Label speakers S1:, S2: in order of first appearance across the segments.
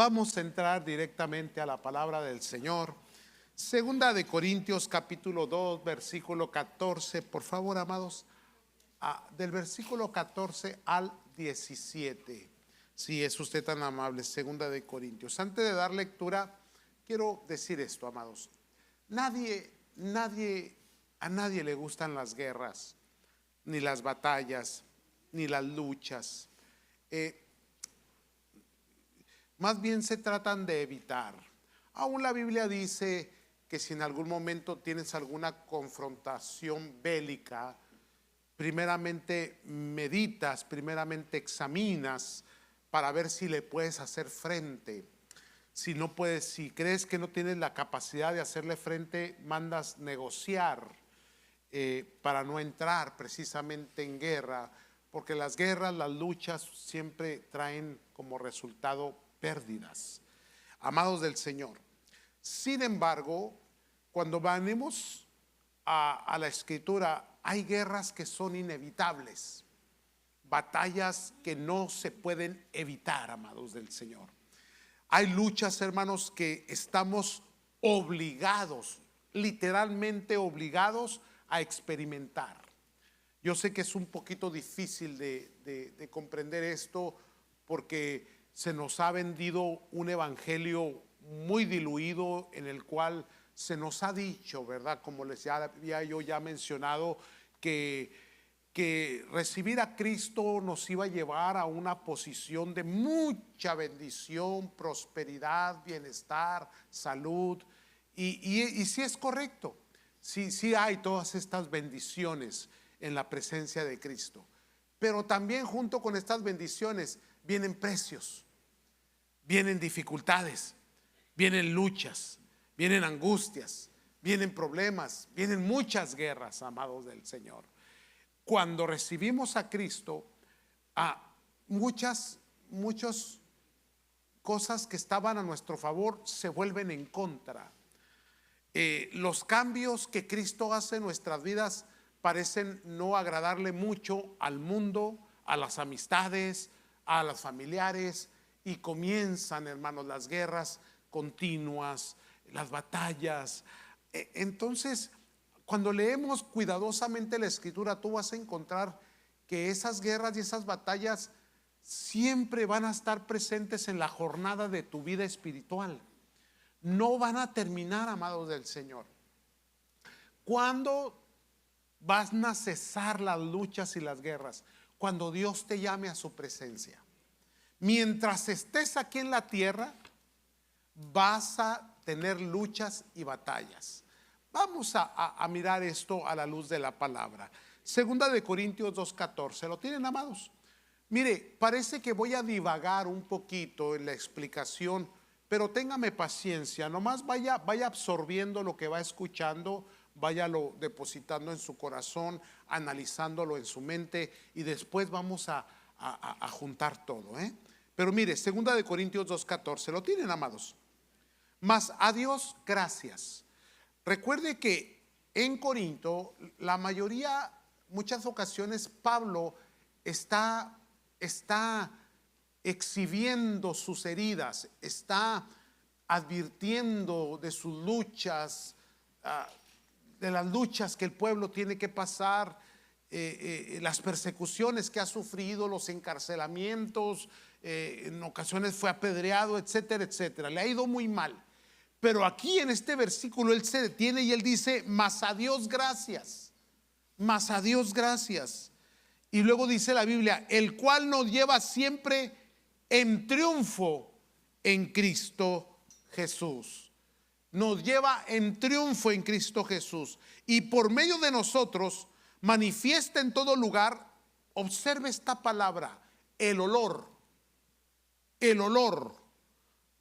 S1: Vamos a entrar directamente a la palabra del Señor. Segunda de Corintios capítulo 2, versículo 14. Por favor, amados, del versículo 14 al 17. Si es usted tan amable, segunda de Corintios. Antes de dar lectura, quiero decir esto, amados. A nadie le gustan las guerras, ni las batallas, ni las luchas. Más bien se tratan de evitar. Aún la Biblia dice que si en algún momento tienes alguna confrontación bélica, primeramente meditas, primeramente examinas para ver si le puedes hacer frente. Si no puedes, si crees que no tienes la capacidad de hacerle frente, mandas negociar para no entrar precisamente en guerra, porque las guerras, las luchas siempre traen como resultado pérdidas. Amados del Señor, sin embargo, cuando venimos a la Escritura, hay guerras que son inevitables, batallas que no se pueden evitar, amados del Señor. Hay luchas, hermanos, que estamos obligados, literalmente obligados a experimentar. Yo sé que es un poquito difícil de comprender esto, porque se nos ha vendido un evangelio muy diluido, en el cual se nos ha dicho, ¿verdad? Como les había yo ya mencionado, que recibir a Cristo nos iba a llevar a una posición de mucha bendición, prosperidad, bienestar, salud. Y sí es correcto, sí hay todas estas bendiciones en la presencia de Cristo. Pero también junto con estas bendiciones vienen precios, vienen dificultades, vienen luchas, vienen angustias, vienen problemas, vienen muchas guerras, amados del Señor. Cuando recibimos a Cristo, muchas cosas que estaban a nuestro favor se vuelven en contra. Los cambios que Cristo hace en nuestras vidas parecen no agradarle mucho al mundo, a las amistades, a los familiares, y comienzan, hermanos, las guerras continuas, las batallas. Entonces, cuando leemos cuidadosamente la Escritura, tú vas a encontrar que esas guerras y esas batallas siempre van a estar presentes en la jornada de tu vida espiritual. No van a terminar, amados del Señor. ¿Cuándo van a cesar las luchas y las guerras? Cuando Dios te llame a su presencia. Mientras estés aquí en la tierra, vas a tener luchas y batallas. Vamos a mirar esto a la luz de la palabra. Segunda de Corintios 2:14. ¿Lo tienen, amados? Mire, parece que voy a divagar un poquito en la explicación, pero téngame paciencia. Nomás vaya absorbiendo lo que va escuchando, váyalo depositando en su corazón, analizándolo en su mente, y después vamos a juntar todo, Pero mire, segunda de Corintios 2:14. ¿Lo tienen, amados? Mas a Dios gracias. Recuerde que en Corinto, muchas ocasiones Pablo está exhibiendo sus heridas, está advirtiendo de sus luchas, de las luchas que el pueblo tiene que pasar, las persecuciones que ha sufrido, los encarcelamientos, en ocasiones fue apedreado, etcétera, etcétera. Le ha ido muy mal. Pero aquí en este versículo él se detiene y él dice: mas a Dios gracias, mas a Dios gracias. Y luego dice la Biblia: el cual nos lleva siempre en triunfo en Cristo Jesús. Nos lleva en triunfo en Cristo Jesús, y por medio de nosotros manifiesta en todo lugar, observe esta palabra, el olor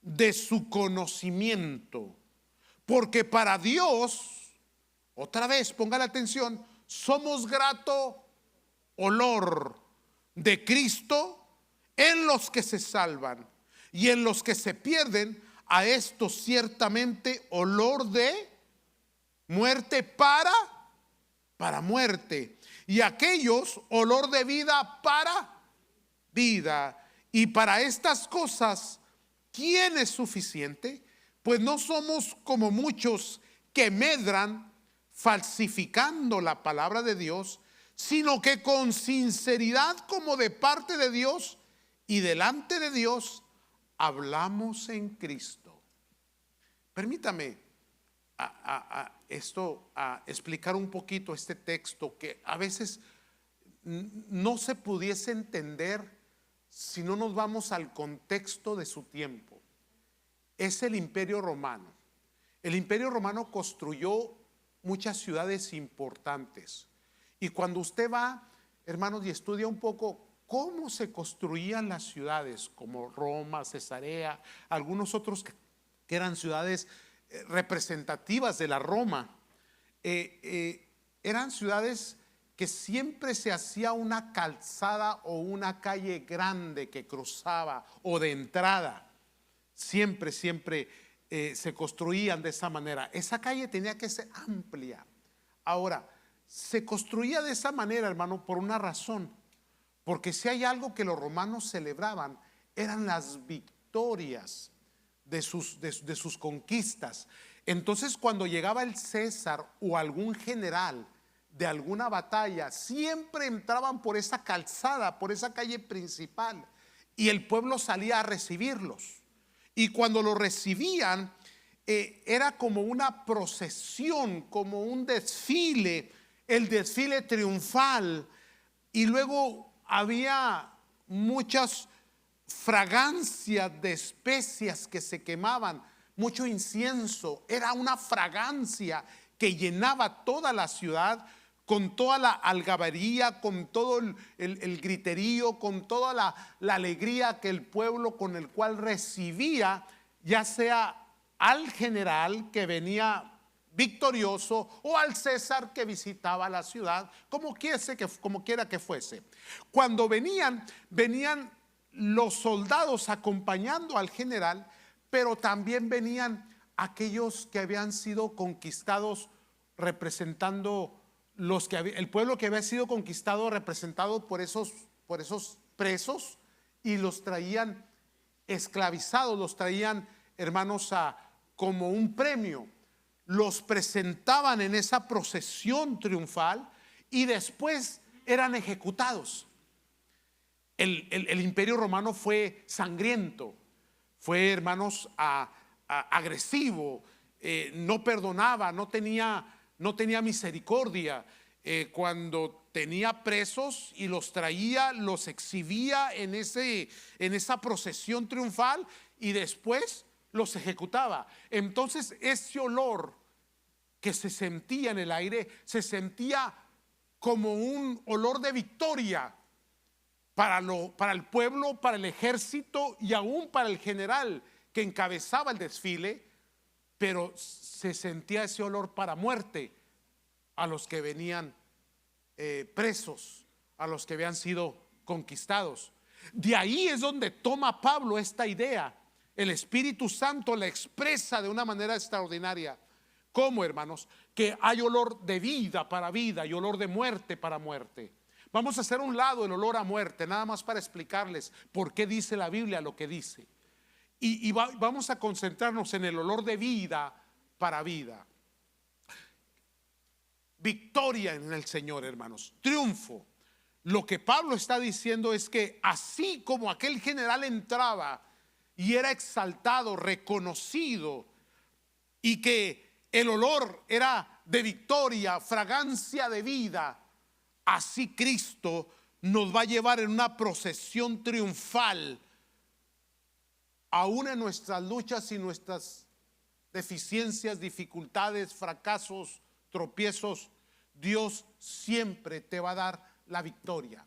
S1: de su conocimiento. Porque para Dios, otra vez ponga la atención, somos grato olor de Cristo en los que se salvan, y en los que se pierden, a estos ciertamente olor de muerte para muerte, y aquellos olor de vida para vida. Y para estas cosas ¿quién es suficiente? Pues no somos como muchos que medran falsificando la palabra de Dios, sino que con sinceridad como de parte de Dios y delante de Dios hablamos en Cristo. Permítame explicar un poquito este texto que a veces no se pudiese entender si no nos vamos al contexto de su tiempo. Es el Imperio Romano. El Imperio Romano construyó muchas ciudades importantes. Y cuando usted va, hermanos, y estudia un poco cómo se construían las ciudades, como Roma, Cesarea, algunos otros que eran ciudades representativas de la Roma, eran ciudades que siempre se hacía una calzada o una calle grande que cruzaba o de entrada. Siempre se construían de esa manera. Esa calle tenía que ser amplia. Ahora, se construía de esa manera, hermano, por una razón. Porque si hay algo que los romanos celebraban, eran las victorias de sus conquistas. Entonces, cuando llegaba el César o algún general de alguna batalla, siempre entraban por esa calzada, por esa calle principal, y el pueblo salía a recibirlos. Y cuando lo recibían, era como una procesión, como un desfile, el desfile triunfal. Y luego había muchas fragancias de especias que se quemaban, mucho incienso. Era una fragancia que llenaba toda la ciudad, con toda la algabería, con todo el griterío, con toda la alegría que el pueblo con el cual recibía, ya sea al general que venía victorioso o al César que visitaba la ciudad, como quiera que fuese. Cuando venían los soldados acompañando al general, pero también venían aquellos que habían sido conquistados, representando el pueblo que había sido conquistado, representado por esos presos, y los traían esclavizados, los traían, hermanos, como un premio. Los presentaban en esa procesión triunfal y después eran ejecutados. El Imperio Romano fue sangriento, fue, hermanos, agresivo, no perdonaba, no tenía misericordia. Cuando tenía presos y los traía, los exhibía en esa procesión triunfal y después los ejecutaba. Entonces ese olor que se sentía en el aire se sentía como un olor de victoria para el pueblo, para el ejército y aún para el general que encabezaba el desfile. Pero se sentía ese olor para muerte a los que venían presos, a los que habían sido conquistados. De ahí es donde toma Pablo esta idea. El Espíritu Santo la expresa de una manera extraordinaria. ¿Cómo, hermanos? Que hay olor de vida para vida y olor de muerte para muerte. Vamos a hacer a un lado el olor a muerte, nada más para explicarles por qué dice la Biblia lo que dice. Vamos a concentrarnos en el olor de vida para vida. Victoria en el Señor, hermanos, triunfo. Lo que Pablo está diciendo es que así como aquel general entraba y era exaltado, reconocido, y que el olor era de victoria, fragancia de vida, así Cristo nos va a llevar en una procesión triunfal, aún en nuestras luchas y nuestras deficiencias, dificultades, fracasos, tropiezos. Dios siempre te va a dar la victoria.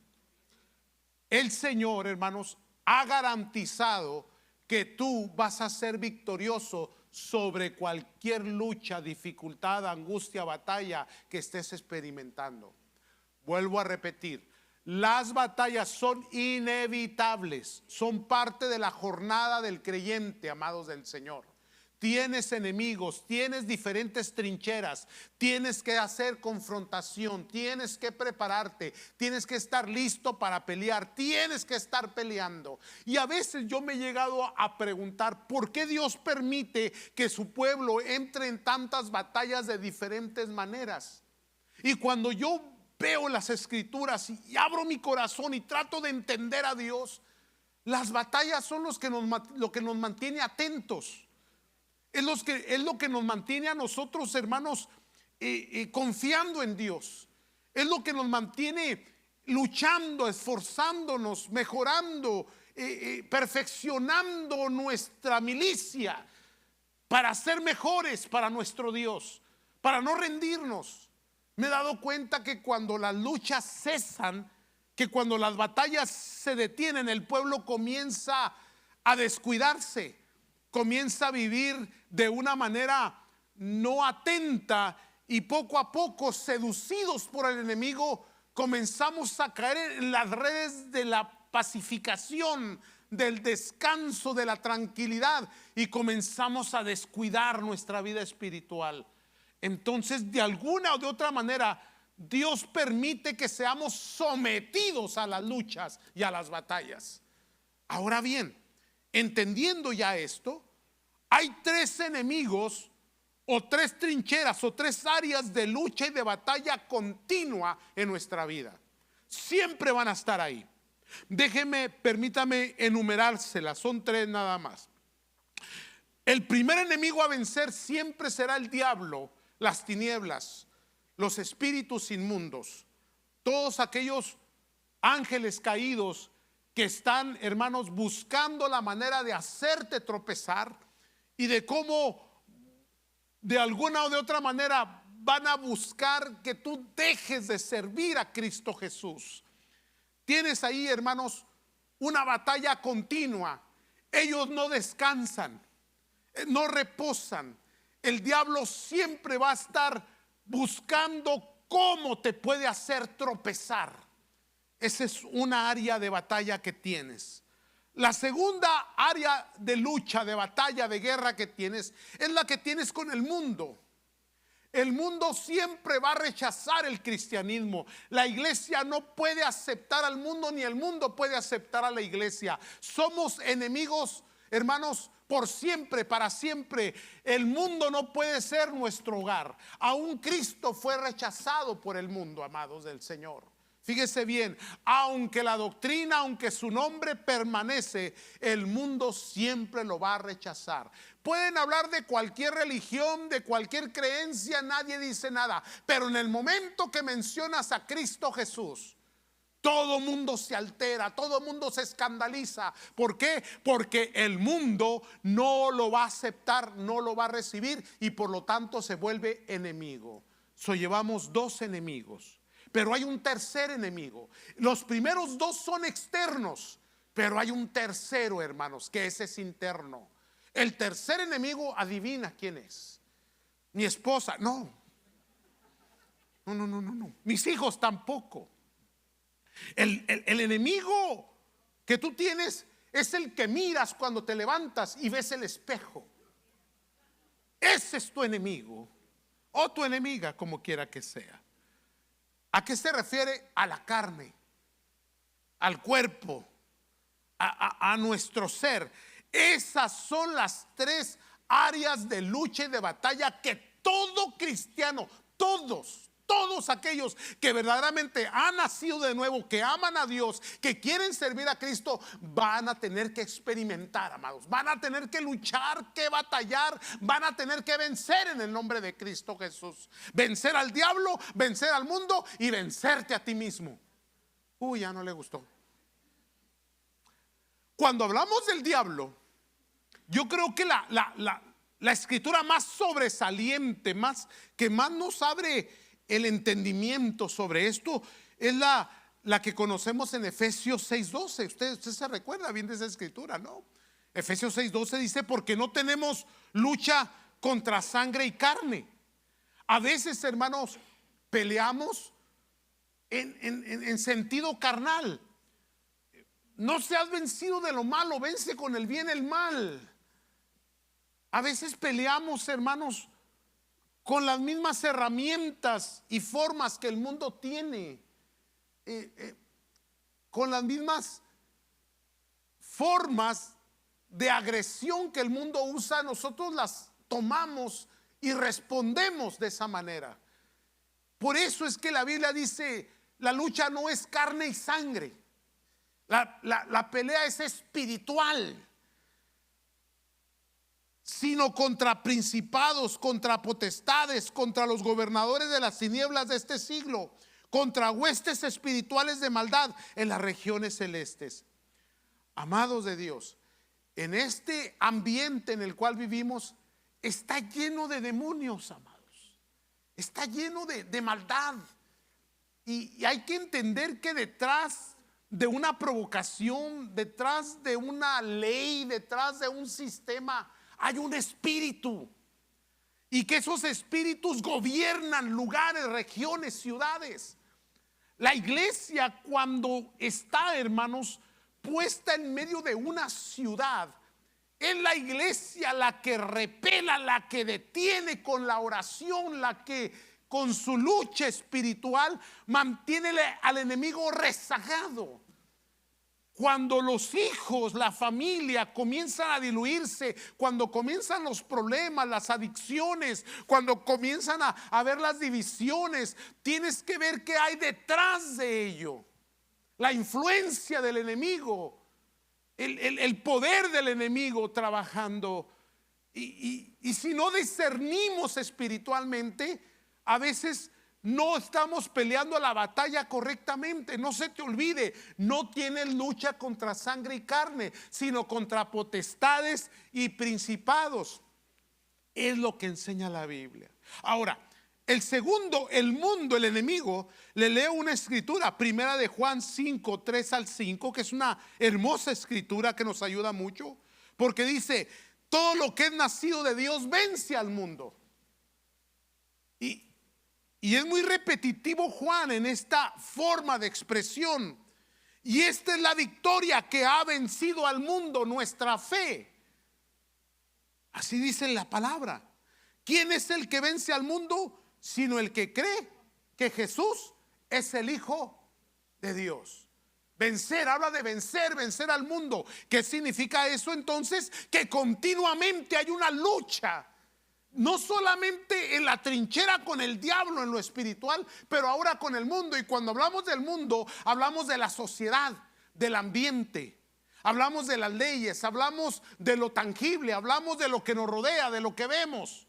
S1: El Señor, hermanos, ha garantizado que tú vas a ser victorioso sobre cualquier lucha, dificultad, angustia, batalla que estés experimentando. Vuelvo a repetir, las batallas son inevitables, son parte de la jornada del creyente, amados del Señor. tienes enemigos, tienes diferentes trincheras, tienes que hacer confrontación, tienes que prepararte, tienes que estar listo para pelear, tienes que estar peleando. Y a veces yo me he llegado a preguntar por qué Dios permite que su pueblo entre en tantas batallas de diferentes maneras. Y cuando yo veo las escrituras y abro mi corazón y trato de entender a Dios, las batallas son lo que nos mantiene atentos. Es lo que nos mantiene a nosotros, hermanos, confiando en Dios. Es lo que nos mantiene luchando, esforzándonos, mejorando, perfeccionando nuestra milicia para ser mejores para nuestro Dios, para no rendirnos. Me he dado cuenta que cuando las luchas cesan, que cuando las batallas se detienen, el pueblo comienza a descuidarse, comienza a vivir de una manera no atenta, y poco a poco, seducidos por el enemigo, comenzamos a caer en las redes de la pacificación, del descanso, de la tranquilidad, y comenzamos a descuidar nuestra vida espiritual. Entonces, de alguna o de otra manera, Dios permite que seamos sometidos a las luchas y a las batallas. Ahora bien, entendiendo ya esto, hay tres enemigos o tres trincheras o tres áreas de lucha y de batalla continua en nuestra vida. Siempre van a estar ahí. Permítame enumerárselas, son tres nada más. El primer enemigo a vencer siempre será el diablo, las tinieblas, los espíritus inmundos, todos aquellos ángeles caídos que están, hermanos, buscando la manera de hacerte tropezar y de cómo de alguna o de otra manera van a buscar que tú dejes de servir a Cristo Jesús. Tienes ahí, hermanos, una batalla continua. Ellos no descansan, no reposan. El diablo siempre va a estar buscando cómo te puede hacer tropezar. Esa es una área de batalla que tienes. La segunda área de lucha, de batalla, de guerra que tienes es la que tienes con el mundo. El mundo siempre va a rechazar el cristianismo. La iglesia no puede aceptar al mundo, ni el mundo puede aceptar a la iglesia. Somos enemigos, hermanos, por siempre, para siempre. El mundo no puede ser nuestro hogar. Aún Cristo fue rechazado por el mundo, amados del Señor. Fíjese bien, aunque la doctrina, aunque su nombre permanece, el mundo siempre lo va a rechazar. Pueden hablar de cualquier religión, de cualquier creencia, nadie dice nada. Pero en el momento que mencionas a Cristo Jesús, todo mundo se altera, todo mundo se escandaliza. ¿Por qué? Porque el mundo no lo va a aceptar, no lo va a recibir, y por lo tanto se vuelve enemigo. Llevamos dos enemigos. Pero hay un tercer enemigo. Los primeros dos son externos, pero hay un tercero, hermanos, que ese es interno. El tercer enemigo, adivina quién es. Mi esposa, no. No. Mis hijos tampoco. El enemigo que tú tienes es el que miras cuando te levantas y ves el espejo. Ese es tu enemigo, o tu enemiga, como quiera que sea. ¿A qué se refiere? A la carne, al cuerpo, a nuestro ser. Esas son las tres áreas de lucha y de batalla que todo cristiano, todos aquellos que verdaderamente han nacido de nuevo, que aman a Dios, que quieren servir a Cristo, van a tener que experimentar, amados. Van a tener que luchar, que batallar, van a tener que vencer en el nombre de Cristo Jesús. Vencer al diablo, vencer al mundo y vencerte a ti mismo. Ya no le gustó. Cuando hablamos del diablo, yo creo que la escritura más sobresaliente, que más nos abre el entendimiento sobre esto, es la que conocemos en Efesios 6:12. Usted se recuerda bien de esa escritura, ¿no? Efesios 6:12 dice: porque no tenemos lucha contra sangre y carne. A veces, hermanos, peleamos en sentido carnal. No seas vencido de lo malo, vence con el bien el mal. A veces peleamos, hermanos, con las mismas herramientas y formas que el mundo tiene, con las mismas formas de agresión que el mundo usa. Nosotros las tomamos y respondemos de esa manera. Por eso es que la Biblia dice: la lucha no es carne y sangre, la pelea es espiritual, sino contra principados, contra potestades, contra los gobernadores de las tinieblas de este siglo, contra huestes espirituales de maldad en las regiones celestes. Amados de Dios, en este ambiente en el cual vivimos está lleno de demonios, amados. Está lleno de maldad. Y hay que entender que detrás de una provocación, detrás de una ley, detrás de un sistema, hay un espíritu. Y que esos espíritus gobiernan lugares, regiones, ciudades. La iglesia, cuando está, hermanos, puesta en medio de una ciudad, es la iglesia la que repela, la que detiene con la oración, la que con su lucha espiritual mantiene al enemigo rezagado. Cuando los hijos, la familia comienzan a diluirse, cuando comienzan los problemas, las adicciones, cuando comienzan a ver las divisiones, tienes que ver qué hay detrás de ello. La influencia del enemigo, el poder del enemigo trabajando. Y si no discernimos espiritualmente, a veces no estamos peleando la batalla correctamente. No se te olvide, no tienes lucha contra sangre y carne, sino contra potestades y principados. Es lo que enseña la Biblia. Ahora, el segundo, el mundo, el enemigo. Le leo una escritura, primera de Juan 5, 3 al 5, que es una hermosa escritura que nos ayuda mucho, porque dice: todo lo que es nacido de Dios vence al mundo. Y es muy repetitivo Juan en esta forma de expresión. Y esta es la victoria que ha vencido al mundo, nuestra fe. Así dice la palabra. ¿Quién es el que vence al mundo? Sino el que cree que Jesús es el Hijo de Dios. Vencer, habla de vencer, vencer al mundo. ¿Qué significa eso entonces? Que continuamente hay una lucha. No solamente en la trinchera con el diablo en lo espiritual, pero ahora con el mundo. Y cuando hablamos del mundo, hablamos de la sociedad, del ambiente. Hablamos de las leyes, hablamos de lo tangible, hablamos de lo que nos rodea, de lo que vemos.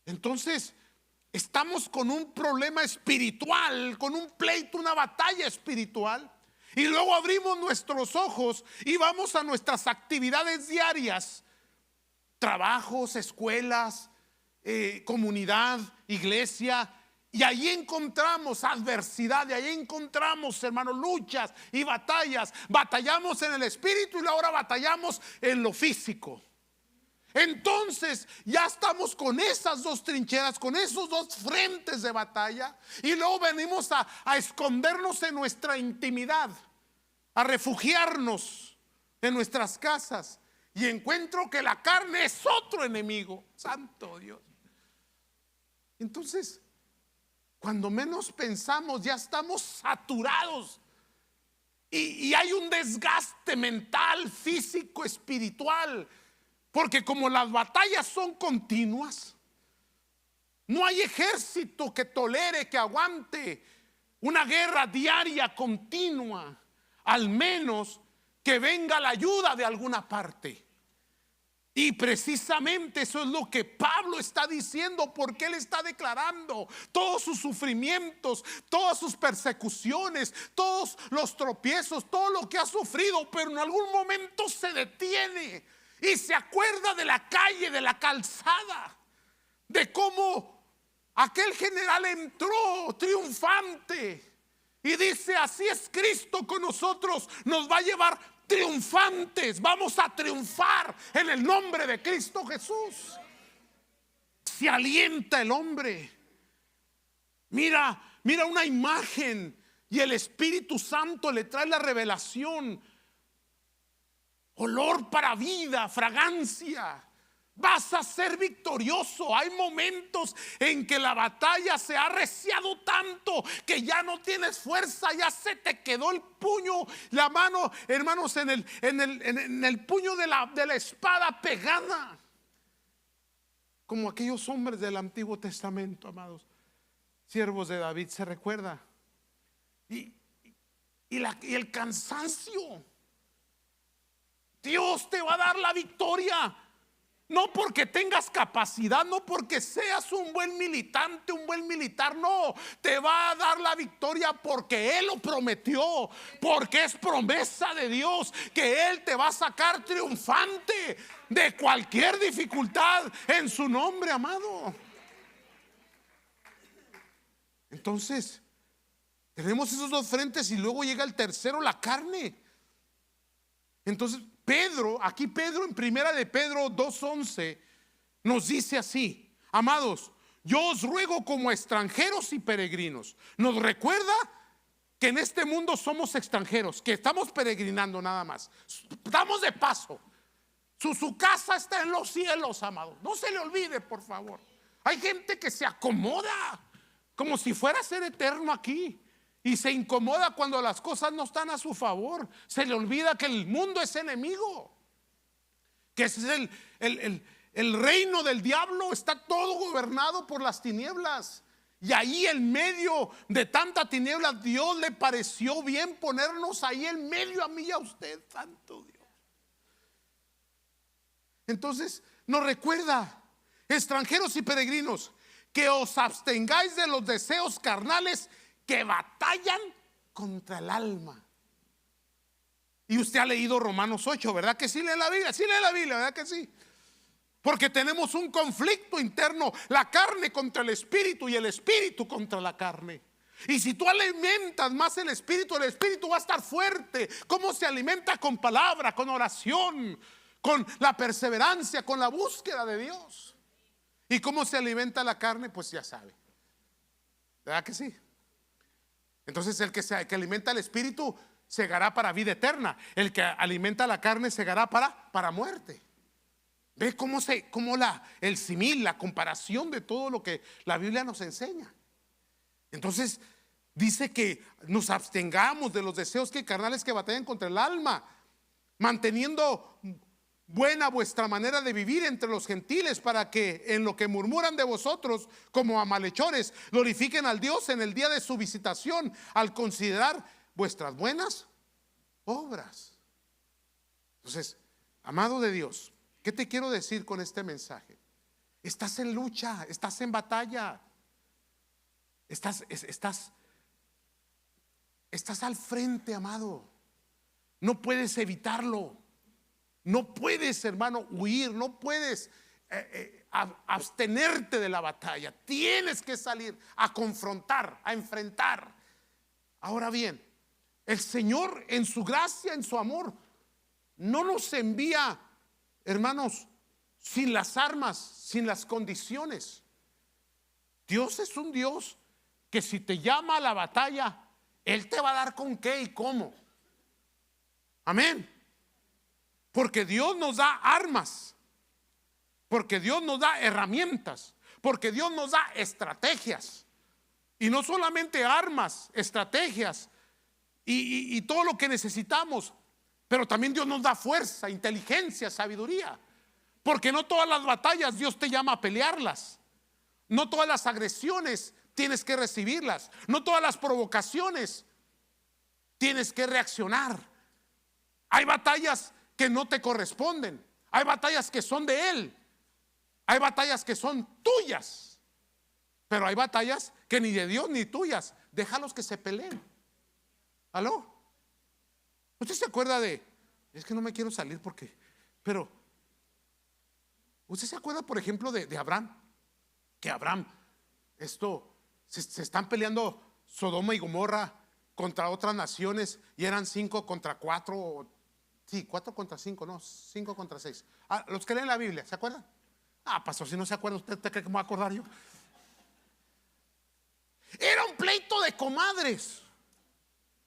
S1: Entonces, estamos con un problema espiritual, con un pleito, una batalla espiritual. Y luego abrimos nuestros ojos y vamos a nuestras actividades diarias, trabajos, escuelas, comunidad, iglesia, y ahí encontramos adversidad, y ahí encontramos, hermanos, luchas y batallas. Batallamos en el espíritu y ahora batallamos en lo físico. Entonces ya estamos con esas dos trincheras, con esos dos frentes de batalla, y luego venimos a escondernos en nuestra intimidad, a refugiarnos en nuestras casas, y encuentro que la carne es otro enemigo. Santo Dios. Entonces, cuando menos pensamos, ya estamos saturados, y hay un desgaste mental, físico, espiritual. Porque como las batallas son continuas, no hay ejército que tolere, que aguante una guerra diaria continua, al menos que venga la ayuda de alguna parte. Y precisamente eso es lo que Pablo está diciendo, porque él está declarando todos sus sufrimientos, todas sus persecuciones, todos los tropiezos, todo lo que ha sufrido, pero en algún momento se detiene y se acuerda de la calle, de la calzada, de cómo aquel general entró triunfante y dice: así es Cristo con nosotros, nos va a llevar triunfantes, vamos a triunfar en el nombre de Cristo Jesús. Se alienta el hombre. Mira una imagen y el Espíritu Santo le trae la revelación. Olor para vida, fragancia. Vas a ser victorioso. Hay momentos en que la batalla se ha arreciado tanto que ya no tienes fuerza, ya se te quedó el puño, la mano, hermanos, en el puño de la espada pegada, como aquellos hombres del Antiguo Testamento, amados, siervos de David, se recuerda. Y el cansancio. Dios te va a dar la victoria. No porque tengas capacidad, no porque seas un buen militante, un buen militar, no, te va a dar la victoria porque Él lo prometió, porque es promesa de Dios que Él te va a sacar triunfante de cualquier dificultad en su nombre, amado. Entonces, tenemos esos dos frentes y luego llega el tercero, la carne. Entonces, aquí Pedro en primera de Pedro 2:11 nos dice así: amados, yo os ruego como extranjeros y peregrinos. Nos recuerda que en este mundo somos extranjeros, que estamos peregrinando nada más, estamos de paso. Su casa está en los cielos, amados. No se le olvide, por favor. Hay gente que se acomoda como si fuera a ser eterno aquí, y se incomoda cuando las cosas no están a su favor. Se le olvida que el mundo es enemigo, que es el reino del diablo, está todo gobernado por las tinieblas. Y ahí en medio de tanta tiniebla, Dios le pareció bien ponernos ahí en medio, a mí y a usted, santo Dios. Entonces nos recuerda, extranjeros y peregrinos, que os abstengáis de los deseos carnales que batallan contra el alma. Y usted ha leído Romanos 8, ¿verdad que sí lee la Biblia? Sí lee la Biblia, ¿verdad que sí? Porque tenemos un conflicto interno, la carne contra el espíritu y el espíritu contra la carne. Y si tú alimentas más el espíritu va a estar fuerte. ¿Cómo se alimenta? Con palabra, con oración, con la perseverancia, con la búsqueda de Dios. ¿Y cómo se alimenta la carne? Pues ya sabe, ¿verdad que sí? Entonces el que alimenta el espíritu segará para vida eterna. El que alimenta la carne segará para muerte. ¿Ve cómo el simil, la comparación de todo lo que la Biblia nos enseña? Entonces dice que nos abstengamos de los deseos carnales que batallan contra el alma, manteniendo buena vuestra manera de vivir entre los gentiles, para que en lo que murmuran de vosotros como a malhechores, glorifiquen al Dios en el día de su visitación, al considerar vuestras buenas obras. Entonces, amado de Dios, ¿qué te quiero decir con este mensaje? Estás en lucha, estás en batalla, estás al frente, amado. No puedes evitarlo. No puedes, hermano, huir. No puedes abstenerte de la batalla. Tienes que salir a confrontar, a enfrentar. Ahora bien, el Señor en su gracia, en su amor, no nos envía, hermanos, sin las armas, sin las condiciones. Dios es un Dios que si te llama a la batalla, Él te va a dar con qué y cómo. Amén. Porque Dios nos da armas, porque Dios nos da herramientas, porque Dios nos da estrategias. Y no solamente armas, estrategias y todo lo que necesitamos, pero también Dios nos da fuerza, inteligencia, sabiduría. Porque no todas las batallas Dios te llama a pelearlas. No todas las agresiones tienes que recibirlas. No todas las provocaciones tienes que reaccionar. Hay batallas que no te corresponden. Hay batallas que son de Él. Hay batallas que son tuyas. Pero hay batallas que ni de Dios ni tuyas. Déjalos que se peleen. ¿Aló? ¿Usted se acuerda es que no me quiero salir pero ¿usted se acuerda, por ejemplo, de Abraham? Que Abraham, se están peleando Sodoma y Gomorra contra otras naciones, y eran 5 contra 4. Sí, 4 contra 5, no, 5 contra 6. Los que leen la Biblia, ¿se acuerdan? Pastor, si no se acuerda, ¿usted cree que me voy a acordar yo? Era un pleito de comadres.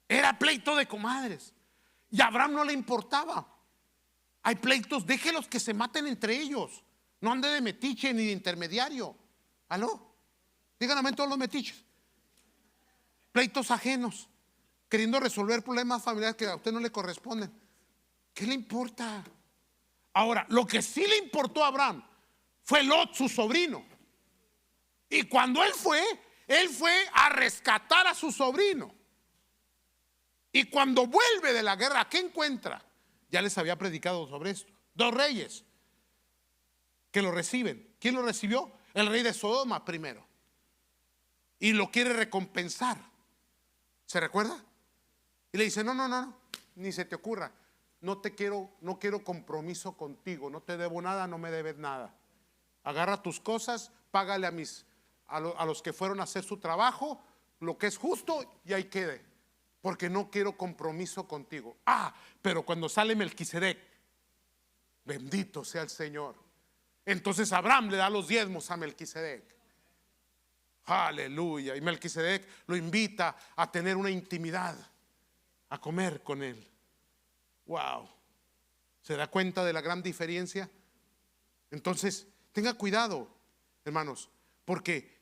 S1: Era pleito de comadres. Y a Abraham no le importaba. Hay pleitos, déjelos que se maten entre ellos. No ande de metiche ni de intermediario. ¿Aló? Díganme todos los metiches. Pleitos ajenos, queriendo resolver problemas familiares que a usted no le corresponden. ¿Qué le importa? Ahora, lo que sí le importó a Abraham fue Lot, su sobrino. Y cuando él fue a rescatar a su sobrino. Y cuando vuelve de la guerra, ¿qué encuentra? Ya les había predicado sobre esto. 2 reyes que lo reciben. ¿Quién lo recibió? El rey de Sodoma primero. Y lo quiere recompensar. ¿Se recuerda? Y le dice, no, ni se te ocurra. No quiero compromiso contigo. No te debo nada, no me debes nada. Agarra tus cosas, págale a los que fueron a hacer su trabajo lo que es justo y ahí quede. Porque no quiero compromiso contigo. Pero cuando sale Melquisedec, bendito sea el Señor. Entonces Abraham le da los diezmos a Melquisedec. Aleluya. Y Melquisedec lo invita a tener una intimidad, a comer con él. Wow. ¿Se da cuenta de la gran diferencia? Entonces, tenga cuidado, hermanos, porque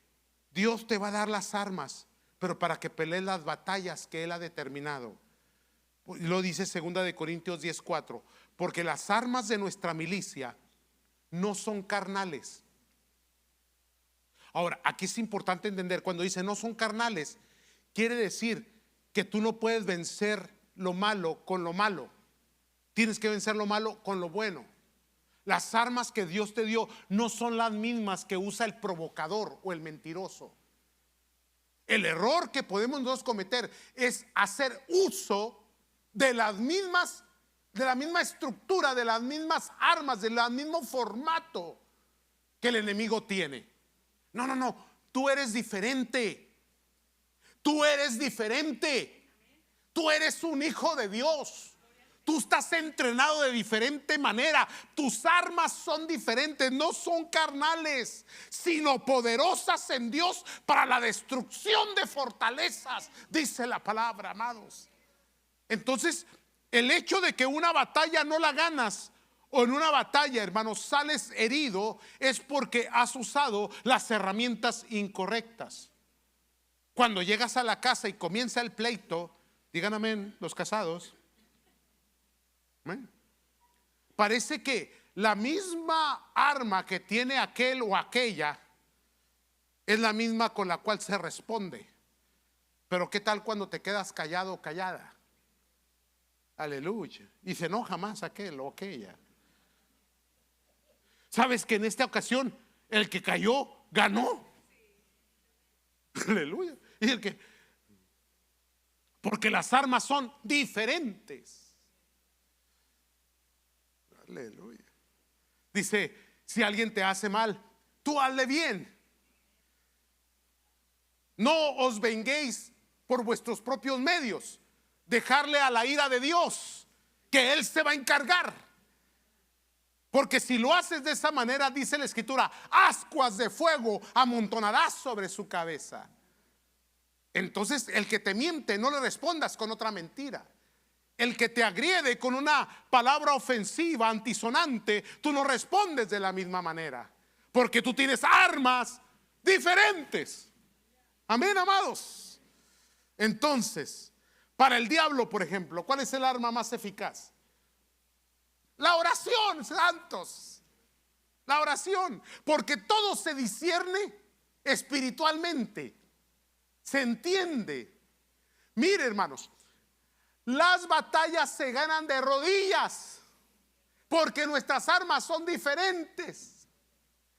S1: Dios te va a dar las armas, pero para que pelees las batallas que Él ha determinado. Lo dice 2 Corintios 10:4, porque las armas de nuestra milicia no son carnales. Ahora, aquí es importante entender, cuando dice no son carnales, quiere decir que tú no puedes vencer lo malo con lo malo. Tienes que vencer lo malo con lo bueno. Las armas que Dios te dio no son las mismas que usa el provocador o el mentiroso. El error que podemos nosotros cometer es hacer uso de la misma estructura, de las mismas armas, del mismo formato que el enemigo tiene. No, tú eres diferente. Tú eres diferente. Tú eres un hijo de Dios. Tú estás entrenado de diferente manera. Tus armas son diferentes, no son carnales, sino poderosas en Dios para la destrucción de fortalezas, dice la palabra, amados. Entonces, el hecho de que una batalla no la ganas, o en una batalla, hermanos, sales herido, es porque has usado las herramientas incorrectas. Cuando llegas a la casa y comienza el pleito, digan amén los casados. Amén. Parece que la misma arma que tiene aquel o aquella es la misma con la cual se responde. Pero ¿qué tal cuando te quedas callado o callada? Aleluya. Y se enoja más aquel o aquella. ¿Sabes que en esta ocasión el que cayó ganó? Aleluya. Y porque las armas son diferentes. Aleluya. Dice, si alguien te hace mal, tú hazle bien. No os venguéis por vuestros propios medios. Dejarle a la ira de Dios, que Él se va a encargar. Porque si lo haces de esa manera, dice la Escritura, ascuas de fuego amontonarás sobre su cabeza. Entonces, el que te miente, no le respondas con otra mentira. El que te agrede con una palabra ofensiva, antisonante, tú no respondes de la misma manera. Porque tú tienes armas diferentes. Amén, amados. Entonces, para el diablo, por ejemplo, ¿cuál es el arma más eficaz? La oración, santos. La oración. Porque todo se discierne espiritualmente. Se entiende. Mire, hermanos, las batallas se ganan de rodillas. Porque nuestras armas son diferentes.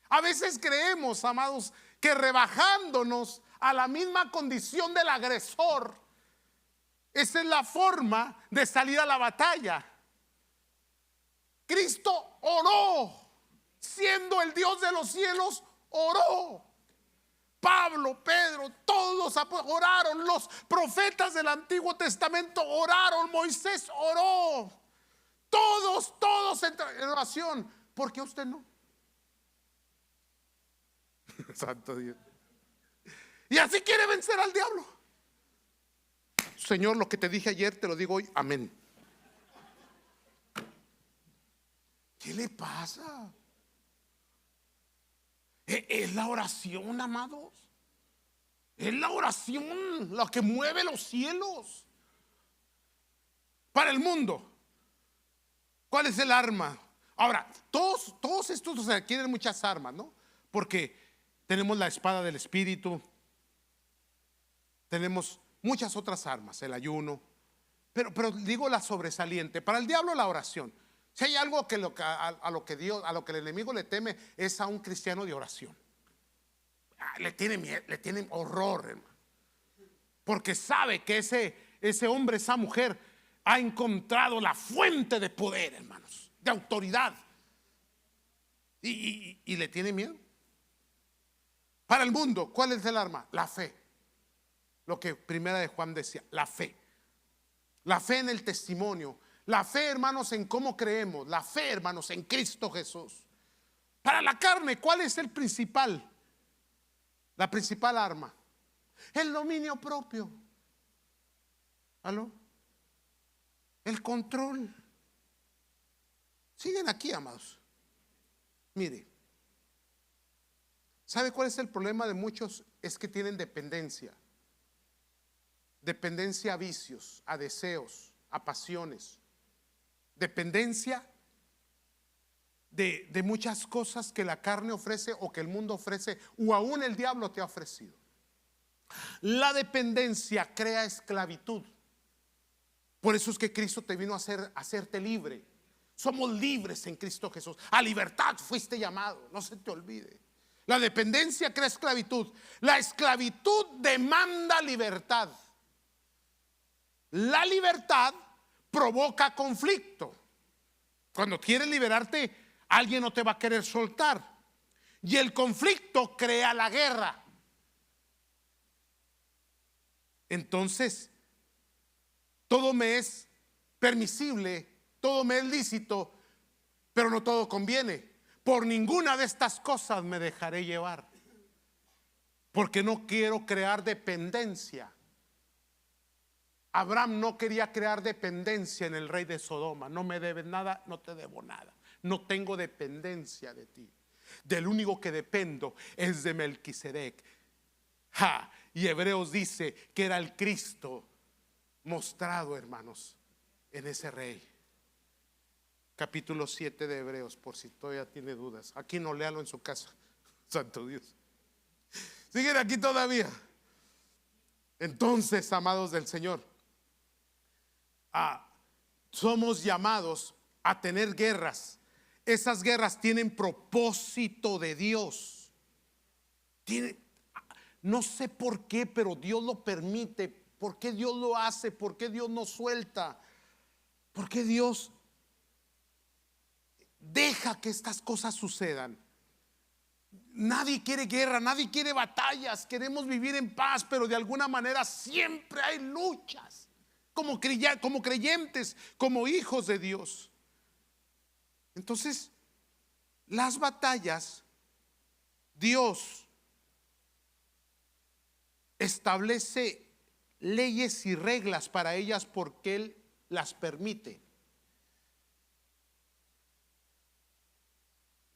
S1: A veces creemos, amados, que rebajándonos a la misma condición del agresor, esa es la forma de salir a la batalla. Cristo oró, siendo el Dios de los cielos, oró. Pablo, Pedro, todos oraron. Los profetas del Antiguo Testamento oraron. Moisés oró. Todos en oración. ¿Por qué usted no? Santo Dios. Y así quiere vencer al diablo. Señor, lo que te dije ayer te lo digo hoy. Amén. ¿Qué le pasa? Es la oración, amados. Es la oración la que mueve los cielos. Para el mundo, ¿cuál es el arma? Ahora, todos estos requieren muchas armas, ¿no? Porque tenemos la espada del Espíritu, tenemos muchas otras armas, el ayuno, pero digo la sobresaliente. Para el diablo, la oración. Si hay algo que a lo que el enemigo le teme, es a un cristiano de oración. Le tiene miedo, le tiene horror, hermano, porque sabe que ese hombre, esa mujer ha encontrado la fuente de poder, hermanos, de autoridad, y le tiene miedo. Para el mundo, ¿cuál es el arma? La fe. Lo que primera de Juan decía, la fe. La fe en el testimonio. La fe, hermanos, en cómo creemos. La fe, hermanos, en Cristo Jesús. Para la carne, ¿cuál es la principal arma? El dominio propio. ¿Aló? El control. Siguen aquí, amados. Mire, ¿sabe cuál es el problema de muchos? Es que tienen dependencia. Dependencia a vicios, a deseos, a pasiones. Dependencia de muchas cosas que la carne ofrece o que el mundo ofrece, o aún el diablo te ha ofrecido. La dependencia crea esclavitud. Por eso es que Cristo te vino a hacerte libre. Somos libres en Cristo Jesús. A libertad fuiste llamado, no se te olvide. La dependencia crea esclavitud. La esclavitud demanda libertad. La libertad provoca conflicto. Cuando quieres liberarte, alguien no te va a querer soltar. Y el conflicto crea la guerra. Entonces, todo me es permisible, todo me es lícito, pero no todo conviene. Por ninguna de estas cosas me dejaré llevar, porque no quiero crear dependencia. Abraham no quería crear dependencia en el rey de Sodoma. No me debes nada, no te debo nada. No tengo dependencia de ti. Del único que dependo es de Melquisedec. Y Hebreos dice que era el Cristo mostrado, hermanos, en ese rey. Capítulo 7 de Hebreos, por si todavía tiene dudas. Aquí no, léalo en su casa. Santo Dios. Siguen aquí todavía. Entonces, amados del Señor, somos llamados a tener guerras. Esas guerras tienen propósito de Dios. No sé por qué, pero Dios lo permite. ¿Por qué Dios lo hace? ¿Por qué Dios nos suelta? ¿Por qué Dios deja que estas cosas sucedan? Nadie quiere guerra, nadie quiere batallas. Queremos vivir en paz, pero de alguna manera siempre hay luchas. Como creyentes, como hijos de Dios. Entonces, las batallas, Dios establece leyes y reglas para ellas porque Él las permite.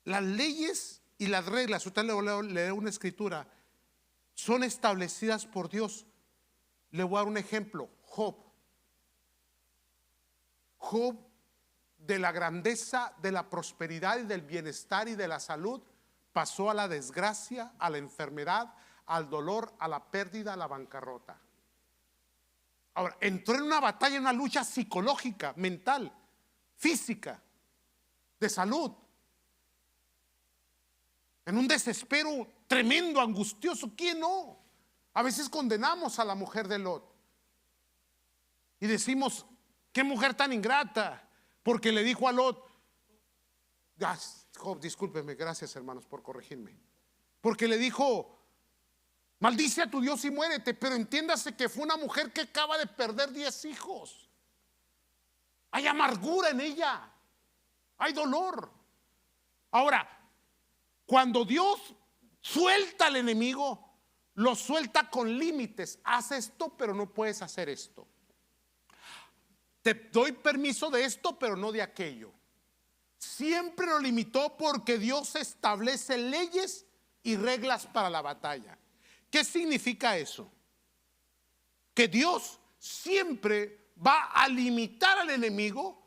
S1: Las leyes y las reglas, usted lee una escritura, son establecidas por Dios. Le voy a dar un ejemplo. Job, de la grandeza, de la prosperidad y del bienestar y de la salud, pasó a la desgracia, a la enfermedad, al dolor, a la pérdida, a la bancarrota. Ahora, entró en una batalla, en una lucha psicológica, mental, física, de salud, en un desespero tremendo, angustioso. ¿Quién no? A veces condenamos a la mujer de Lot y decimos: qué mujer tan ingrata, porque le dijo a Lot, Job, discúlpeme, gracias hermanos por corregirme, porque le dijo: maldice a tu Dios y muérete. Pero entiéndase que fue una mujer que acaba de perder 10 hijos. Hay amargura en ella, hay dolor. Ahora, cuando Dios suelta al enemigo, lo suelta con límites. Haz esto, pero no puedes hacer esto. Te doy permiso de esto, pero no de aquello. Siempre lo limitó porque Dios establece leyes y reglas para la batalla. ¿Qué significa eso? Que Dios siempre va a limitar al enemigo,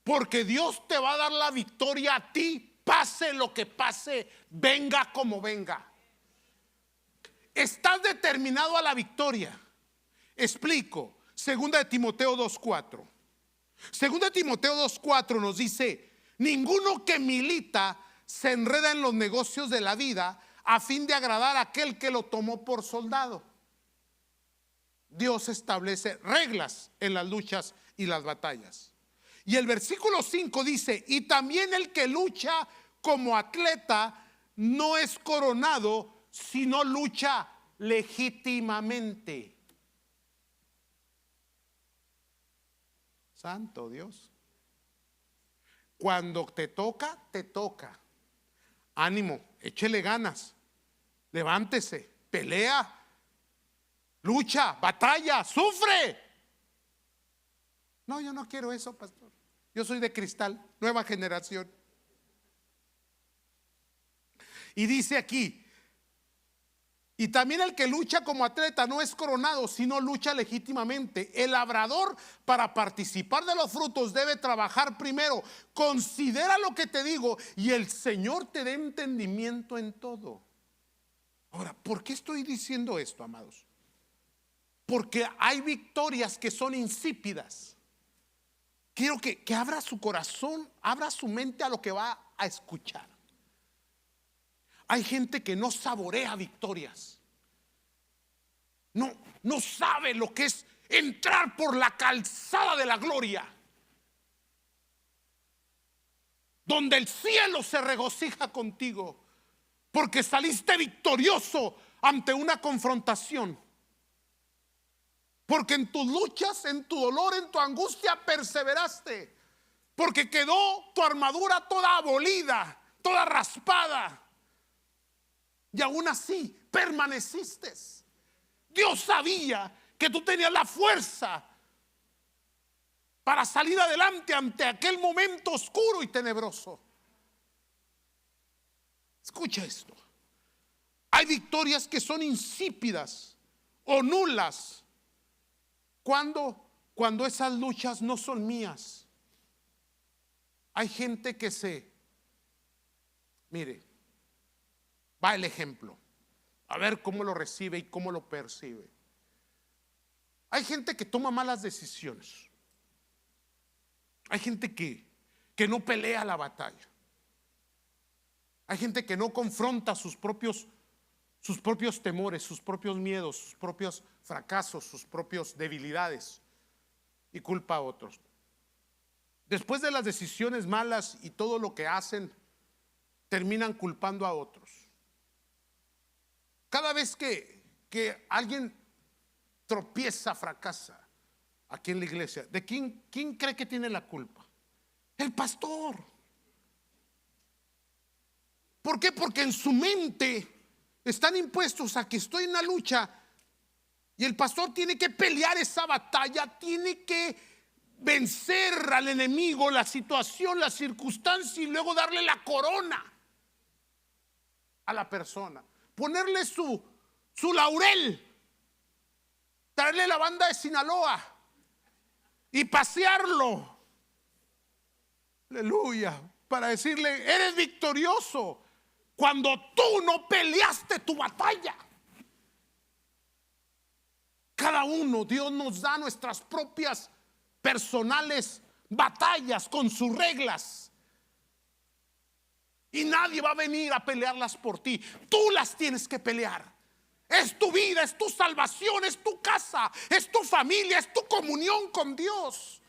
S1: porque Dios te va a dar la victoria a ti, pase lo que pase, venga como venga. Estás determinado a la victoria. Explico. Segunda de Timoteo 2:4. Segunda de Timoteo 2:4 nos dice: ninguno que milita se enreda en los negocios de la vida a fin de agradar a aquel que lo tomó por soldado. Dios establece reglas en las luchas y las batallas. Y el versículo 5 dice: y también el que lucha como atleta no es coronado, sino lucha legítimamente. Santo Dios. Cuando te toca, te toca. Ánimo, échele ganas, levántese, pelea, lucha, batalla, sufre. No, yo no quiero eso, pastor. Yo soy de cristal, nueva generación. Y dice aquí: y también el que lucha como atleta no es coronado, sino lucha legítimamente. El labrador, para participar de los frutos, debe trabajar primero. Considera lo que te digo, y el Señor te dé entendimiento en todo. Ahora, ¿por qué estoy diciendo esto, amados? Porque hay victorias que son insípidas. Quiero que abra su corazón, abra su mente a lo que va a escuchar. Hay gente que no saborea victorias. No sabe lo que es entrar por la calzada de la gloria, donde el cielo se regocija contigo, porque saliste victorioso ante una confrontación. Porque en tus luchas, en tu dolor, en tu angustia perseveraste. Porque quedó tu armadura toda abolida, toda raspada, y aún así permaneciste. Dios sabía que tú tenías la fuerza para salir adelante ante aquel momento oscuro y tenebroso. Escucha esto: hay victorias que son insípidas o nulas cuando esas luchas no son mías. Hay gente que mire, va el ejemplo, a ver cómo lo recibe y cómo lo percibe. Hay gente que toma malas decisiones. Hay gente que no pelea la batalla. Hay gente que no confronta sus propios temores, sus propios miedos, sus propios fracasos, sus propias debilidades, y culpa a otros. Después de las decisiones malas y todo lo que hacen, terminan culpando a otros. Cada vez que alguien tropieza, fracasa aquí en la iglesia, ¿de quién cree que tiene la culpa? El pastor. ¿Por qué? Porque en su mente están impuestos a que estoy en la lucha y el pastor tiene que pelear esa batalla, tiene que vencer al enemigo, la situación, la circunstancia, y luego darle la corona a la persona, ponerle su laurel, traerle la banda de Sinaloa y pasearlo, aleluya, para decirle: eres victorioso, cuando tú no peleaste tu batalla. Cada uno, Dios nos da nuestras propias personales batallas con sus reglas, y nadie va a venir a pelearlas por ti. Tú las tienes que pelear. Es tu vida, es tu salvación, es tu casa, es tu familia, es tu comunión con Dios.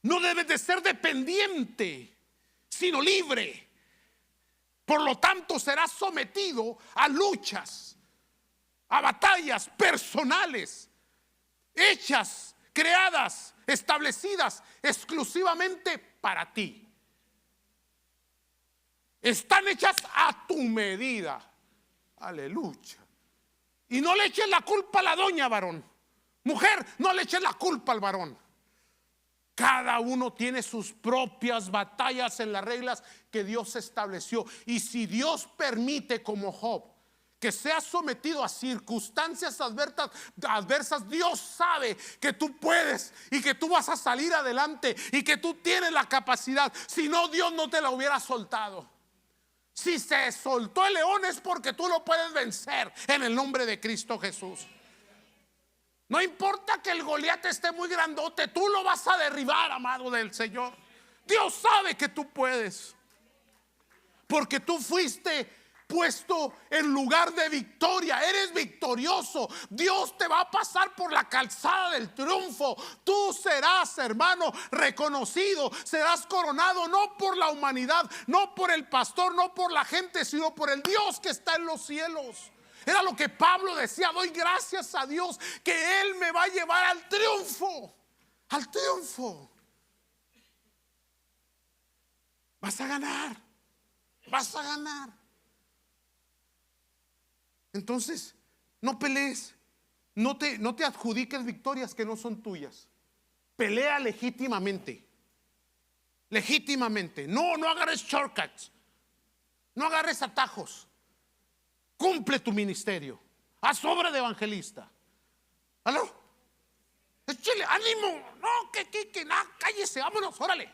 S1: No debes de ser dependiente, sino libre. Por lo tanto, serás sometido a luchas, a batallas personales, hechas, creadas, establecidas exclusivamente para ti. Están hechas a tu medida. Aleluya. Y no le eches la culpa a la doña, varón. Mujer, no le eches la culpa al varón. Cada uno tiene sus propias batallas en las reglas que Dios estableció. Y si Dios permite, como Job, que seas sometido a circunstancias adversas, Dios sabe que tú puedes y que tú vas a salir adelante y que tú tienes la capacidad. Si no, Dios no te la hubiera soltado. Si se soltó el león es porque tú lo puedes vencer en el nombre de Cristo Jesús. No importa que el Goliat esté muy grandote, tú lo vas a derribar, amado del Señor. Dios sabe que tú puedes, porque tú fuiste puesto en lugar de victoria. Eres victorioso. Dios te va a pasar por la calzada del triunfo. Tú serás, hermano, reconocido. Serás coronado no por la humanidad, no por el pastor, no por la gente, sino por el Dios que está en los cielos. Era lo que Pablo decía: doy gracias a Dios que Él me va a llevar al triunfo. Al triunfo. Vas a ganar. Vas a ganar. Entonces, no pelees. No te adjudiques victorias que no son tuyas. Pelea legítimamente. Legítimamente. No agarres shortcuts. No agarres atajos. Cumple tu ministerio. Haz obra de evangelista. ¿Aló? Échale ánimo. No, cállese, vámonos, órale.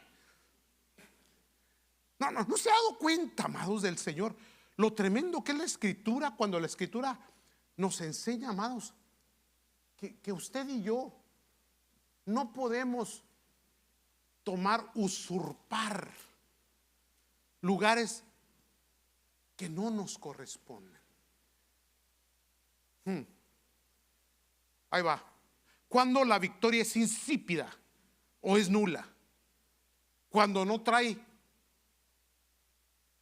S1: No se ha dado cuenta, amados del Señor, lo tremendo que es la Escritura, cuando la Escritura nos enseña, amados, que usted y yo no podemos usurpar lugares que no nos corresponden. Ahí va. Cuando la victoria es insípida o es nula. Cuando no trae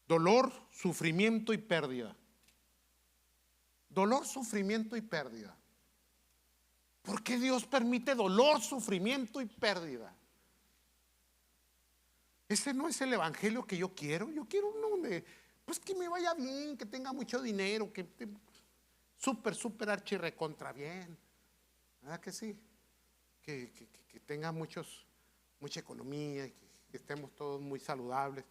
S1: dolor, sufrimiento y pérdida. Dolor, sufrimiento y pérdida. ¿Por qué Dios permite dolor, sufrimiento y pérdida? Ese no es el evangelio que yo quiero. Yo quiero uno donde, pues, que me vaya bien, que tenga mucho dinero, que súper archi recontra bien. ¿Verdad que sí? Que tenga mucha economía, que estemos todos muy saludables.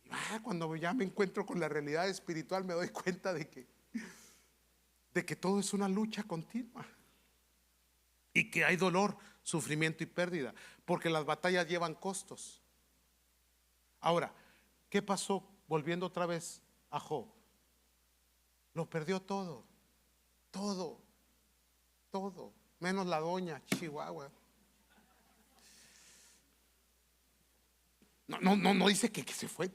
S1: Y cuando ya me encuentro con la realidad espiritual, me doy cuenta de que todo es una lucha continua y que hay dolor, sufrimiento y pérdida, porque las batallas llevan costos. Ahora, ¿qué pasó? Volviendo otra vez a Job, lo perdió todo, menos la doña Chihuahua. No dice que se fue.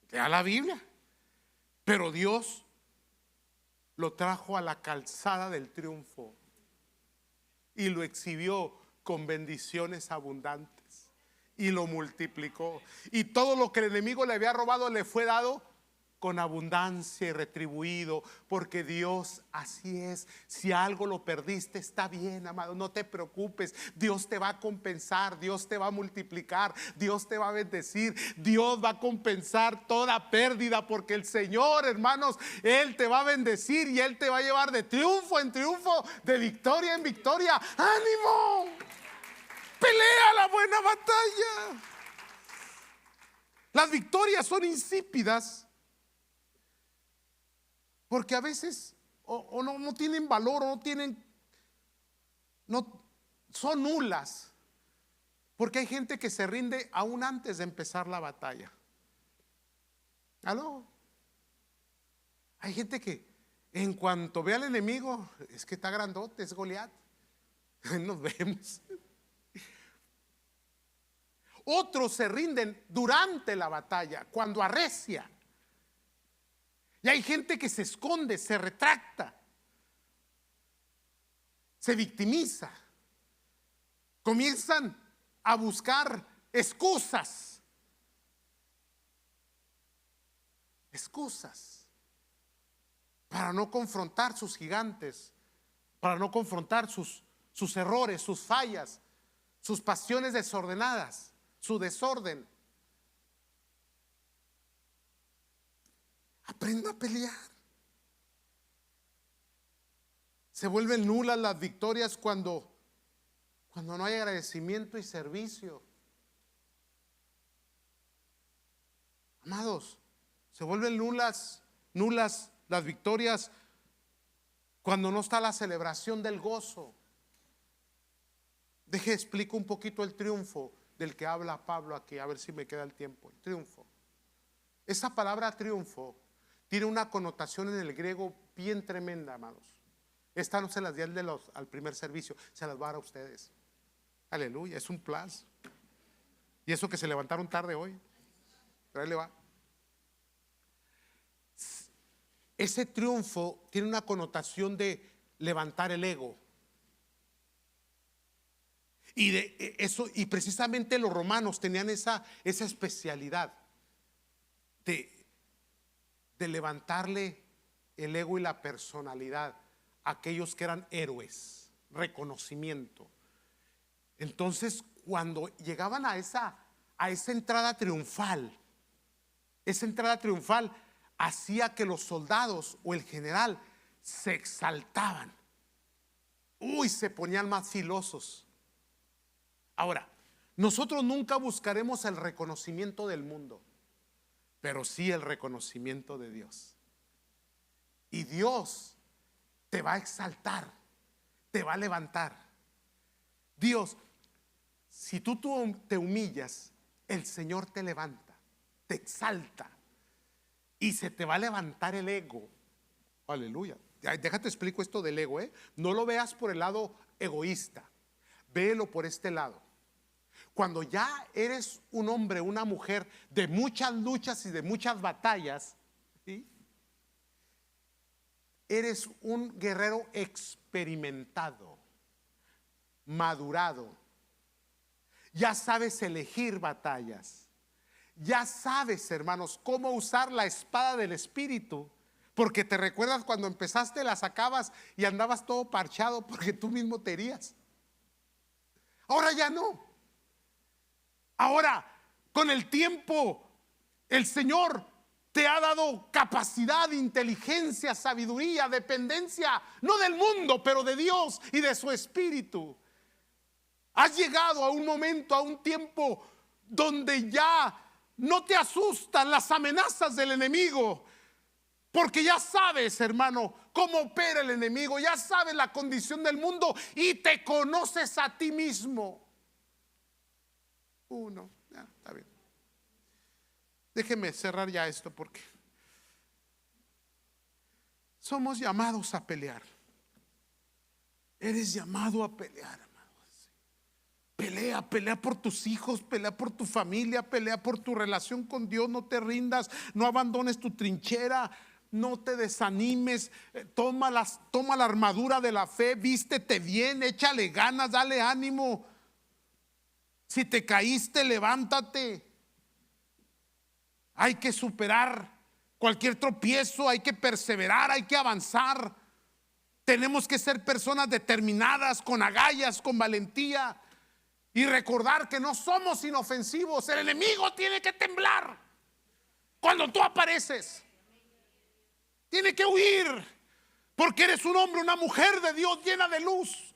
S1: Lea la Biblia. Pero Dios lo trajo a la calzada del triunfo y lo exhibió con bendiciones abundantes y lo multiplicó. Y todo lo que el enemigo le había robado le fue dado con abundancia y retribuido, porque Dios así es. Si algo lo perdiste, está bien, amado, no te preocupes. Dios te va a compensar, Dios te va a multiplicar, Dios te va a bendecir, Dios va a compensar toda pérdida, porque el Señor, hermanos, Él te va a bendecir y Él te va a llevar de triunfo en triunfo, de victoria en victoria. ¡Ánimo! Pelea la buena batalla. Las victorias son insípidas porque a veces o no tienen valor, o son nulas, porque hay gente que se rinde aún antes de empezar la batalla. ¿Aló? Hay gente que en cuanto ve al enemigo, es que está grandote, es Goliat, nos vemos. Otros se rinden durante la batalla, cuando arrecia. Y hay gente que se esconde, se retracta, se victimiza. Comienzan a buscar excusas para no confrontar sus gigantes, para no confrontar sus errores, sus fallas, sus pasiones desordenadas, su desorden. Aprenda a pelear. Se vuelven nulas las victorias cuando Cuando no hay agradecimiento y servicio. Amados, se vuelven nulas las victorias cuando no está la celebración del gozo. Explico un poquito el triunfo del que habla Pablo aquí, a ver si me queda el tiempo. El triunfo. Esa palabra triunfo tiene una connotación en el griego bien tremenda, amados. Esta no se las di al primer servicio, se las voy a dar a ustedes. Aleluya, es un plus. Y eso que se levantaron tarde hoy. Pero ahí le va. Ese triunfo tiene una connotación de levantar el ego. Y de eso, y precisamente los romanos tenían esa especialidad de levantarle el ego y la personalidad a aquellos que eran héroes, reconocimiento. Entonces, cuando llegaban a esa entrada triunfal, hacía que los soldados o el general se exaltaban. Se ponían más filosos. Ahora, nosotros nunca buscaremos el reconocimiento del mundo, pero sí el reconocimiento de Dios. Y Dios te va a exaltar, te va a levantar. Dios, si tú te humillas, el Señor te levanta, te exalta. Y se te va a levantar el ego. Aleluya. Déjate explico esto del ego, No lo veas por el lado egoísta, véelo por este lado. Cuando ya eres un hombre, una mujer de muchas luchas y de muchas batallas, ¿sí? Eres un guerrero experimentado, madurado. Ya sabes elegir batallas. Ya sabes, hermanos, cómo usar la espada del Espíritu. Porque te recuerdas cuando empezaste, la sacabas y andabas todo parchado porque tú mismo te herías. Ahora ya no. Ahora, con el tiempo, el Señor te ha dado capacidad, inteligencia, sabiduría, dependencia, no del mundo, pero de Dios y de su Espíritu. Has llegado a un momento, a un tiempo donde ya no te asustan las amenazas del enemigo, porque ya sabes, hermano, cómo opera el enemigo, ya sabes la condición del mundo y te conoces a ti mismo. Ya, está bien. Déjeme cerrar ya esto porque somos llamados a pelear. Eres llamado a pelear. Pelea por tus hijos, pelea por tu familia, pelea por tu relación con Dios. No te rindas, no abandones tu trinchera, no te desanimes. Toma la armadura de la fe, vístete bien, échale ganas, dale ánimo. Si te caíste, levántate. Hay que superar cualquier tropiezo, hay que perseverar, hay que avanzar. Tenemos que ser personas determinadas, con agallas, con valentía. Y recordar que no somos inofensivos. El enemigo tiene que temblar cuando tú apareces. Tiene que huir, porque eres un hombre, una mujer de Dios llena de luz,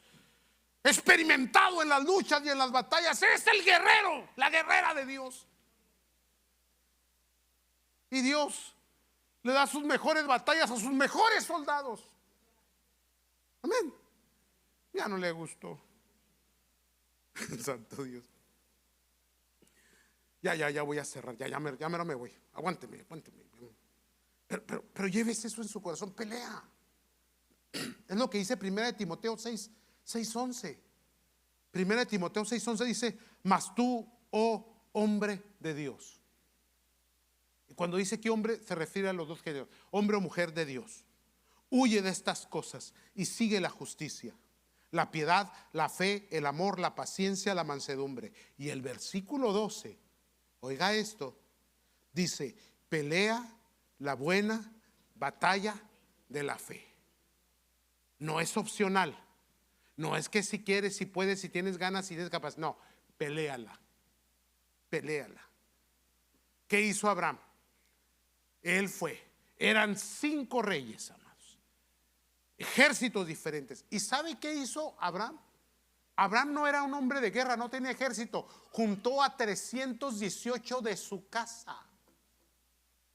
S1: experimentado en las luchas y en las batallas. Eres el guerrero, la guerrera de Dios. Y Dios le da sus mejores batallas a sus mejores soldados. Amén. Ya no le gustó. Santo Dios. Ya voy a cerrar. Ya mero me voy. Aguánteme. Pero llévese eso en su corazón. Pelea. Es lo que dice 1 Timoteo 6:11. 1 Timoteo 6:11 dice: mas tú, oh hombre de Dios. Y cuando dice que hombre, se refiere a los dos géneros, hombre o mujer de Dios. Huye de estas cosas y sigue la justicia, la piedad, la fe, el amor, la paciencia, la mansedumbre. Y el versículo 12, oiga esto, dice: pelea la buena batalla de la fe. No es opcional. No es que si quieres, si puedes, si tienes ganas, si eres capaz. No, peléala. ¿Qué hizo Abraham? Eran 5 reyes, amados, ejércitos diferentes. ¿Y sabe qué hizo Abraham? Abraham no era un hombre de guerra, no tenía ejército. Juntó a 318 de su casa.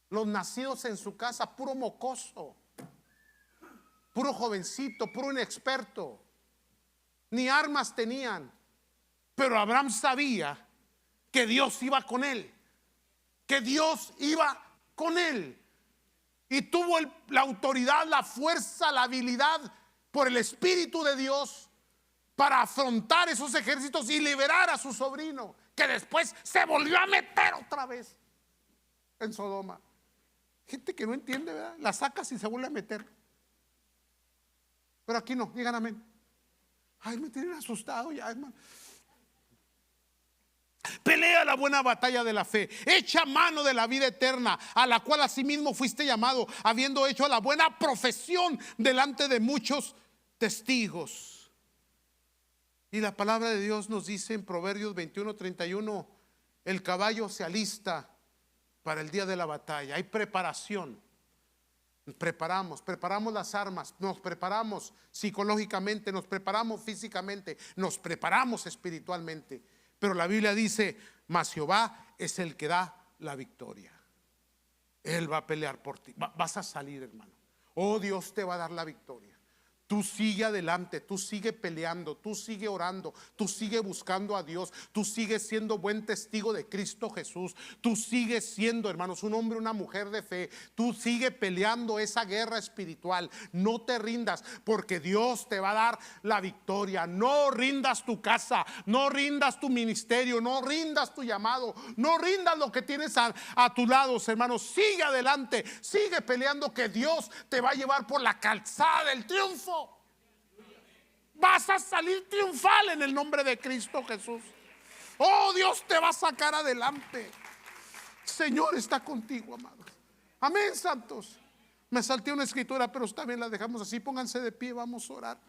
S1: Los nacidos en su casa, puro mocoso, puro jovencito, puro inexperto. Ni armas tenían. Pero Abraham sabía que Dios iba con él. Que Dios iba con él. Y tuvo la autoridad, la fuerza, la habilidad por el Espíritu de Dios para afrontar esos ejércitos y liberar a su sobrino, que después se volvió a meter otra vez en Sodoma. Gente que no entiende, ¿verdad? La sacas y se vuelve a meter. Pero aquí no, digan amén. Ay, me tienen asustado ya, hermano. Pelea la buena batalla de la fe, echa mano de la vida eterna, a la cual asimismo fuiste llamado, habiendo hecho la buena profesión delante de muchos testigos. Y la palabra de Dios nos dice en Proverbios 21:31, el caballo se alista para el día de la batalla. Hay preparación. Preparamos las armas, nos preparamos psicológicamente, nos preparamos físicamente, nos preparamos espiritualmente. Pero la Biblia dice, mas Jehová es el que da la victoria. Él va a pelear por ti. Vas a salir, hermano. Oh, Dios te va a dar la victoria. Tú sigue adelante, tú sigue peleando, tú sigue orando, tú sigue buscando a Dios, tú sigues siendo buen testigo de Cristo Jesús, tú sigues siendo, hermanos, un hombre, una mujer de fe, tú sigue peleando esa guerra espiritual. No te rindas, porque Dios te va a dar la victoria. No rindas tu casa, no rindas tu ministerio, no rindas tu llamado, no rindas lo que tienes a tu lado, hermanos. Sigue adelante, sigue peleando, que Dios te va a llevar por la calzada del triunfo. Vas a salir triunfal en el nombre de Cristo Jesús. Oh, Dios te va a sacar adelante. Señor está contigo, amados. Amén, santos. Me salté una escritura, pero también la dejamos así. Pónganse de pie, vamos a orar.